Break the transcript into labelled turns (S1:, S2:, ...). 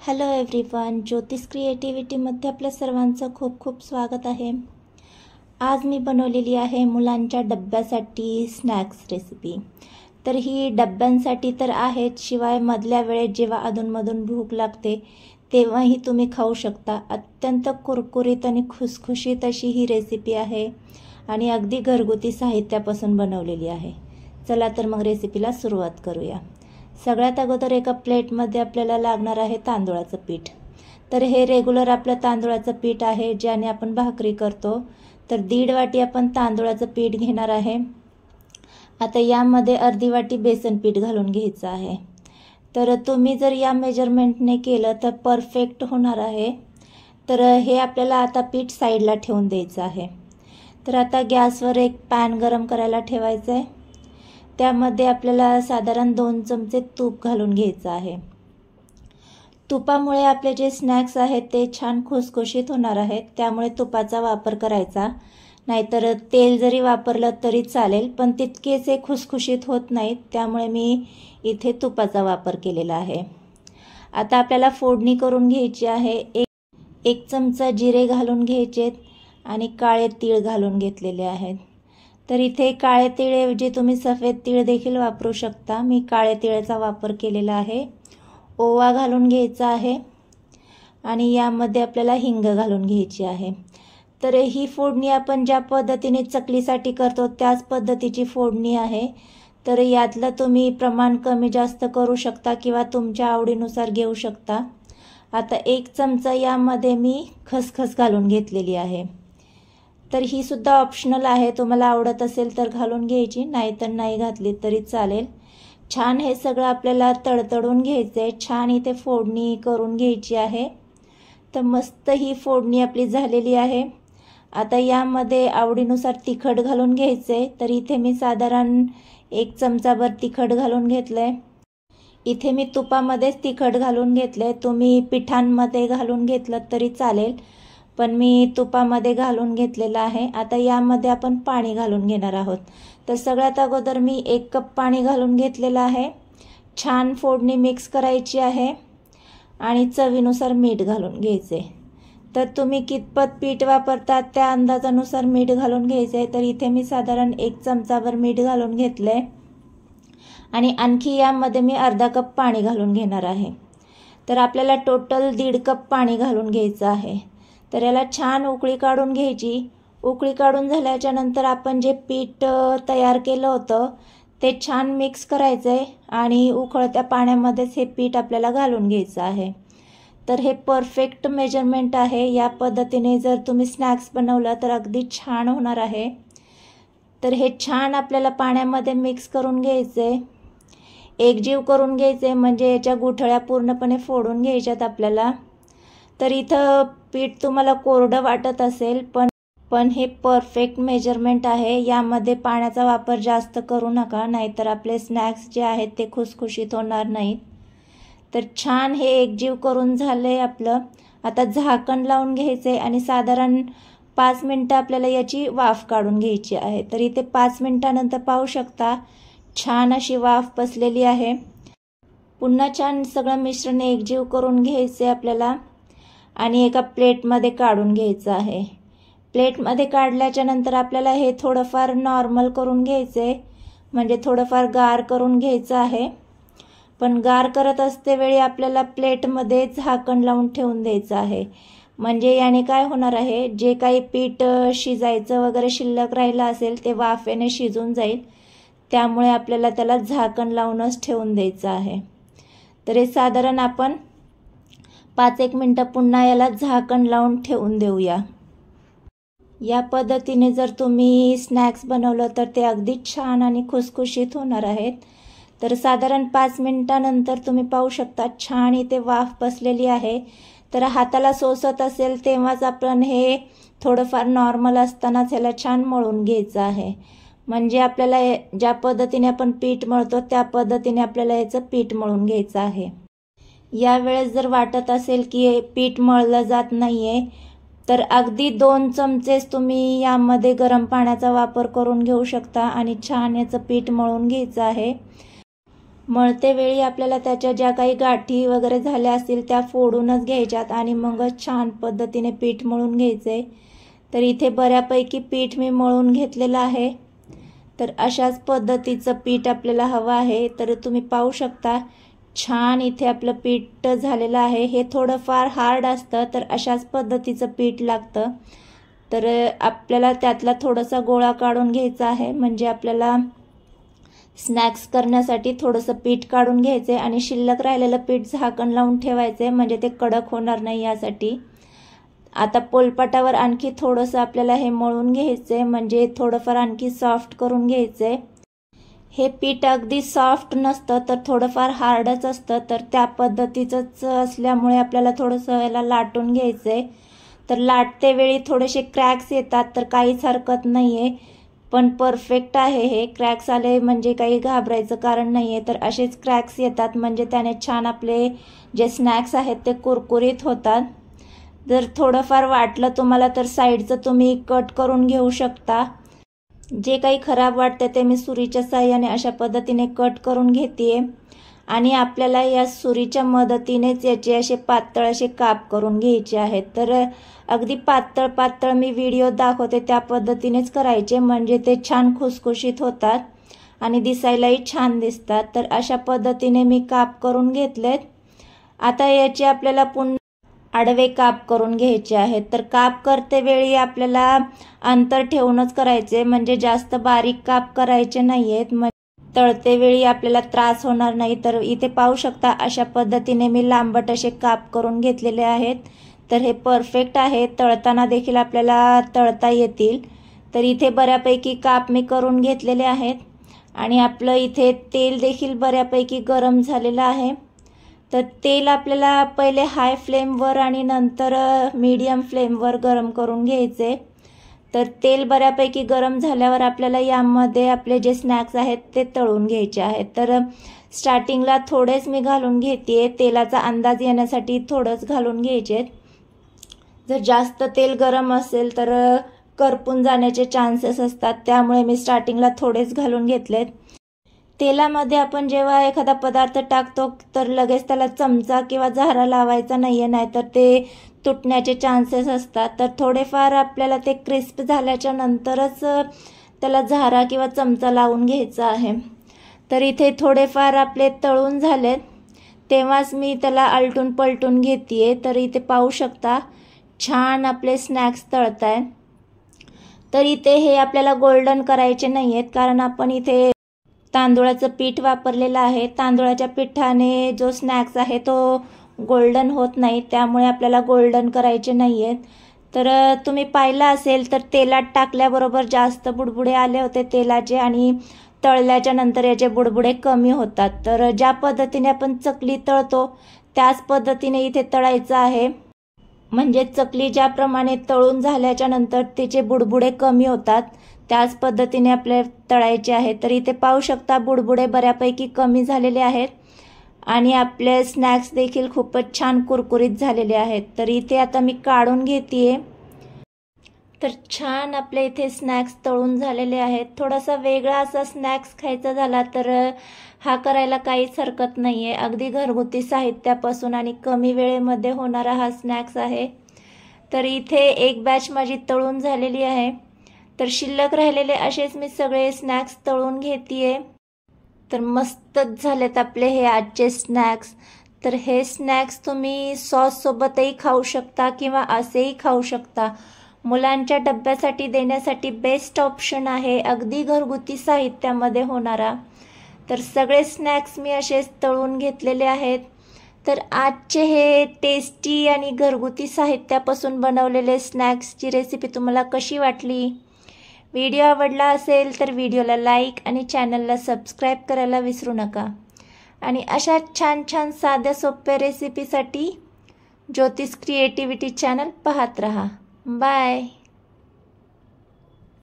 S1: Hello everyone, ज्योतिष क्रिएटिव्हिटीमध्ये आपल्या सर्वांचं खूप खूप स्वागत आहे। आज मी बनवलेली आहे मुलांच्या डब्यासाठी स्नॅक्स रेसिपी। तर ही डब्यांसाठी तर आहेच, शिवाय मधल्या वेळेत जेव्हा अधूनमधून भूक लागते तेव्हाही तुम्ही खाऊ शकता। अत्यंत कुरकुरीत आणि खुसखुशीत अशी ही रेसिपी आहे आणि अगदी घरगुती साहित्यापासून बनवलेली आहे। चला तर मग रेसिपीला सुरुवात करूया। सगळ्यात अगोदर एका प्लेटमध्ये आपल्याला लागणार आहे तांदूळाचं पीठ। तर हे रेग्युलर आपलं तांदूळाचं पीठ आहे, ज्याने आपण भाकरी करतो। तर 1.5 वाटी आपण तांदूळाचं पीठ घेणार आहे। आता यामध्ये अर्धी वाटी बेसन पीठ घालून घ्यायचं आहे। तर तुम्ही जर या मेजरमेंटने केलं तर परफेक्ट होणार आहे। तर हे आपल्याला आता पीठ साईडला ठेवून द्यायचं आहे। तर आता गॅसवर एक पॅन गरम करायला ठेवायचं आहे। त्यामध्ये आपल्याला साधारण 2 चमचे तूप घालून घ्यायचं आहे। तुपामुळे आपले जे स्नॅक्स आहेत ते छान खुसखुशीत होणार आहेत, त्यामुळे तुपाचा वापर करायचा। नाहीतर तेल जरी वापरलं तरी चालेल, पण तितकेच खुसखुशीत होत नाहीत, त्यामुळे मी इथे तुपाचा वापर केलेला आहे। आता आपल्याला फोडणी करून घ्यायची आहे। एक चमचा जिरे घालून घ्यायचेत आणि काळे तीळ घालून घेतलेले आहेत। तर इथे काळे तिळऐवजी तुम्ही सफेद तीळ देखील वापरू शकता। मी काळे तिळाचा वापर केलेला आहे। ओवा घालून घ्यायचा आहे आणि यामध्ये आपल्याला हिंग घालून घ्यायची आहे। तर ही फोडणी आपण ज्या पद्धतीने चकलीसाठी करतो त्याच पद्धतीची फोडणी आहे। तर यातलं तुम्ही प्रमाण कमी जास्त करू शकता किंवा तुमच्या आवडीनुसार घेऊ शकता। आता 1 चमचा यामध्ये मी खसखस घालून घेतलेली आहे। तर ही सुद्धा ऑप्शनल आहे, तुम्हाला आवडत असेल तर घालून घ्यायची, नाहीतर नाही घातली तरी चालेल। छान हे सगळं आपल्याला तडतडून घ्यायचंय, छान इथे फोडणी करून घ्यायची आहे। तर मस्त ही फोडणी आपली झालेली आहे। आता यामध्ये आवडीनुसार तिखट घालून घ्यायचंय। तर इथे मी साधारण 1 चमचाभर तिखट घालून घेतलंय। इथे मी तुपामध्येच तिखट घालून घेतलंय, तुम्ही पिठांमध्ये घालून घेतलं तरी चालेल, पण मी तुपामध्ये घालून घेतलेलं आहे। आता यामध्ये आपण पाणी घालून घेणार आहोत। तर सगळ्यात अगोदर मी 1 कप पाणी घालून घेतलेलं आहे। छान फोडणी मिक्स करायची आहे आणि चवीनुसार मीठ घालून घ्यायचे। तर तुम्ही कितपत पीठ वापरतात त्या अंदाजानुसार मीठ घालून घ्यायचे। तर इथे मी साधारण 1 चमचाभर मीठ घालून घेतलंय आणि आणखी यामध्ये मी अर्धा कप पाणी घालून घेणार आहे। तर आपल्याला टोटल 1.5 कप पाणी घालून घ्यायचं आहे। तर याला छान उकळी काढून घ्यायची। उकळी काढून झाल्याच्या नंतर आपण जे पीठ तयार केलं होतं ते छान मिक्स करायचंय आणि उकळत्या पाण्यामध्येच हे पीठ आपल्याला घालून घ्यायचं आहे। तर हे परफेक्ट मेजरमेंट आहे। या पद्धतीने जर तुम्ही स्नॅक्स बनवलं तर अगदी छान होणार आहे। तर हे छान आपल्याला पाण्यामध्ये मिक्स करून घ्यायचे, एकजीव करून घ्यायचे, म्हणजे याच्या गुठळ्या पूर्णपणे फोडून घ्यायच्यात आपल्याला। तर इथं पीठ तुम्हाला कोरडं वाटत असेल, पण हे परफेक्ट मेजरमेंट आहे। यामध्ये पाण्याचा वापर जास्त करू नका, नाहीतर आपले स्नॅक्स जे आहेत ते खुसखुशीत होणार नाहीत। तर छान हे एकजीव करून झालंय आपलं। आता झाकण लावून घ्यायचे आणि साधारण 5 मिनिटं आपल्याला याची वाफ काढून घ्यायची आहे। तर इथे 5 मिनिटानंतर पाहू शकता छान अशी वाफ बसलेली आहे। पुन्हा छान सगळं मिश्रण एकजीव करून घ्यायचे आपल्याला आणि एका प्लेटमध्ये काढून घ्यायचं आहे। प्लेटमध्ये काढल्याच्या नंतर आपल्याला हे थोडंफार नॉर्मल करून घ्यायचे, म्हणजे थोडंफार गार करून घ्यायचं आहे। पण गार करत असते वेळी आपल्याला प्लेटमध्ये झाकण लावून ठेवून द्यायचं आहे, म्हणजे याने काय होणार आहे, जे काही पीठ शिजायचं वगैरे शिल्लक राहिलं असेल ते वाफेने शिजून जाईल। त्यामुळे आपल्याला त्याला झाकण लावूनच ठेवून द्यायचं आहे। तर हे साधारण आपण 5-1 मिनिटं पुन्हा याला झाकण लावून ठेवून देऊया। या पद्धतीने जर तुम्ही स्नॅक्स बनवलं तर ते अगदी छान आणि खुसखुशीत होणार आहेत। तर साधारण 5 मिनिटानंतर तुम्ही पाहू शकता छान इथे वाफ बसलेली आहे। तर हाताला सोसत असेल तेव्हाच आपण हे थोडंफार नॉर्मल असतानाच ह्याला छान मळून घ्यायचं आहे, म्हणजे आपल्याला ज्या पद्धतीने आपण पीठ मळतो त्या पद्धतीने आपल्याला याचं पीठ मळून घ्यायचं आहे। यावेळेस जर वाटत असेल की पीठ मळलं जात नाहीये, तर अगदी 2 चमचेच तुम्ही यामध्ये गरम पाण्याचा वापर करून घेऊ शकता आणि छान याचं पीठ मळून घ्यायचं आहे। मळते वेळी आपल्याला त्याच्या ज्या काही गाठी वगैरे झाल्या असतील त्या फोडूनच घ्यायच्यात आणि मगच छान पद्धतीने पीठ मळून घ्यायचे। तर इथे बऱ्यापैकी पीठ मी मळून घेतलेलं आहे। तर अशाच पद्धतीचं पीठ आपल्याला हवं आहे। तर तुम्ही पाहू शकता छान इथे आपलं पीठ झालेलं आहे। हे थोडंफार हार्ड असतं, तर अशाच पद्धतीचं पीठ लागतं। तर आपल्याला त्यातला थोडासा गोळा काढून घ्यायचा आहे, म्हणजे आपल्याला स्नॅक्स करण्यासाठी थोडंसं पीठ काढून घ्यायचे आणि शिल्लक राहिलेलं पीठ झाकण लावून ठेवायचे, म्हणजे ते कडक होणार नाही यासाठी। आता पोलपाटावर आणखी थोडंसं आपल्याला हे मळून घ्यायचे, म्हणजे थोडंफार आणखी सॉफ्ट करून घ्यायचे। हे पीठ अगदी सॉफ्ट नसतं, तर थोडंफार हार्डच असतं। तर त्या पद्धतीचंच असल्यामुळे आपल्याला थोडंसं याला लाटून घ्यायचे। तर लाटते वेळी थोडेसे क्रॅक्स येतात, तर काहीच हरकत नाहीये, पण परफेक्ट आहे हे। क्रॅक्स आले म्हणजे काही घाबरायचं कारण नाहीये। तर असेच क्रॅक्स येतात म्हणजे त्याने छान आपले जे स्नॅक्स आहेत ते कुरकुरीत होतात। जर थोडंफार वाटलं तुम्हाला तर साईडचं तुम्ही कट करून घेऊ शकता। जे काही खराब वाटते ते मी सुरीच्या साहाय्याने अशा पद्धतीने कट करून घेते आणि आपल्याला या सुरीच्या मदतीनेच याचे असे पातळ असे काप करून घ्यायचे आहेत। तर अगदी पातळ पातळ मी व्हिडिओ दाखवते त्या पद्धतीनेच करायचे, म्हणजे ते छान खुसखुशीत होतात आणि दिसायलाही छान दिसतात। तर अशा पद्धतीने मी काप करून घेतलेत। आता याचे आपल्याला पुन्हा आडवे काप करून घ्यायचे आहेत। तर काप करते वेळी आपल्याला अंतर ठेवूनच करायचे, म्हणजे जास्त बारीक काप करायचे नाहीयेत, तळते वेळी आपल्याला त्रास होणार नाही। तर इथे पाहू शकता अशा पद्धतीने मी लांबट असे काप करून घेतलेले आहेत। तर हे परफेक्ट आहे, तळताना देखील आपल्याला तळता येतील। तर इथे बऱ्यापैकी काप मी करून घेतलेले आहेत आणि आपलं इथे तेल देखील बऱ्यापैकी गरम झालेलं आहे। तर तेल आपल्याला पहिले हाय फ्लेमवर आणि नंतर मीडियम फ्लेमवर गरम करून घ्यायचे। तर तेल बऱ्यापैकी गरम झाल्यावर आपल्याला यामध्ये आपले जे स्नॅक्स आहेत ते तळून घ्यायचे आहेत। तर स्टार्टिंगला थोडेच मी घालून घेते, तेलाचा अंदाज येण्यासाठी थोडंच घालून घ्यायचे। जर जास्त तेल गरम असेल तर करपून जाण्याचे चान्सेस असतात, त्यामुळे मी स्टार्टिंगला थोडेच घालून घेतलेत। तेलामध्ये आपण जेव्हा एखादा पदार्थ टाकतो तर लगेच त्याला चमचा किंवा झारा लावायचा नाहीये, नाहीतर ते तुटण्याचे चान्सेस असतात। तर थोडेफार आपल्याला ते क्रिस्प झाल्याच्या नंतरच त्याला झारा किंवा चमचा लावून घ्यायचा आहे। तर इथे थोडेफार आपले तळून झालेत, तेव्हाच मी त्याला आलटून पलटून घेतेय। तर इथे पाहू शकता छान आपले स्नॅक्स तळतायत। तर इथे हे आपल्याला गोल्डन करायचे नाहीयेत, कारण आपण इथे तांदूळाचं पीठ वापरलेलं आहे। तांदूळाच्या पिठाने जो स्नॅक्स आहे तो गोल्डन होत नाही, त्यामुळे आपल्याला गोल्डन करायचे नाहीयेत। तर तुम्ही पाहिलं असेल तर तेलात टाकल्याबरोबर जास्त बुडबुडे आले होते तेलाचे आणि तळल्याच्या नंतर याचे बुडबुडे कमी होतात। तर ज्या पद्धतीने आपण चकली तळतो त्याच पद्धतीने इथे तळायचं आहे, म्हणजे चकली ज्याप्रमाणे तळून झाल्याच्या नंतर तिचे बुडबुडे कमी होतात त्याच पद्धतीने आपले तळायचे आहे। तर इथे पाहू शकता बुडबुडे बऱ्यापैकी कमी झालेले आहेत आणि आपले स्नॅक्स देखील खूपच छान कुरकुरीत झालेले आहेत। तर इथे आता मी काढून घेतेय। तर छान आपले इथे स्नॅक्स तळून झालेले आहेत। थोडासा वेगळा असा स्नॅक्स खायचा झाला तर हा करायला काहीच हरकत नाहीये। अगदी घरगुती साहित्यापासून आणि कमी वेळेमध्ये होणारा हा स्नॅक्स आहे। तर इथे एक बॅच माझी तळून झालेली आहे। तर शिल्लक राहिलेले असेच मी सगळे स्नॅक्स तळून घेतेय। तर मस्तच झालेत आपले हे आजचे स्नॅक्स। तर हे स्नॅक्स तुम्ही सॉस सोबतही खाऊ शकता किंवा असेही खाऊ शकता। मुलांच्या डब्यासाठी देण्यासाठी बेस्ट ऑप्शन आहे, अगदी घरगुती साहित्यामध्ये होणारा। तर सगळे स्नॅक्स मी असेच तळून घेतलेले आहेत। तर आजचे हे टेस्टी आणि घरगुती साहित्यापासून बनवलेले स्नॅक्सची रेसिपी तुम्हाला कशी वाटली? व्हिडिओ आवडला असेल तर व्हिडिओला लाईक आणि चॅनलला सबस्क्राईब करायला विसरू नका। आणि अशा छान छान साध्या सोप्या रेसिपीसाठी ज्योतिष क्रिएटिव्हिटी चॅनल पाहत रहा। बाय।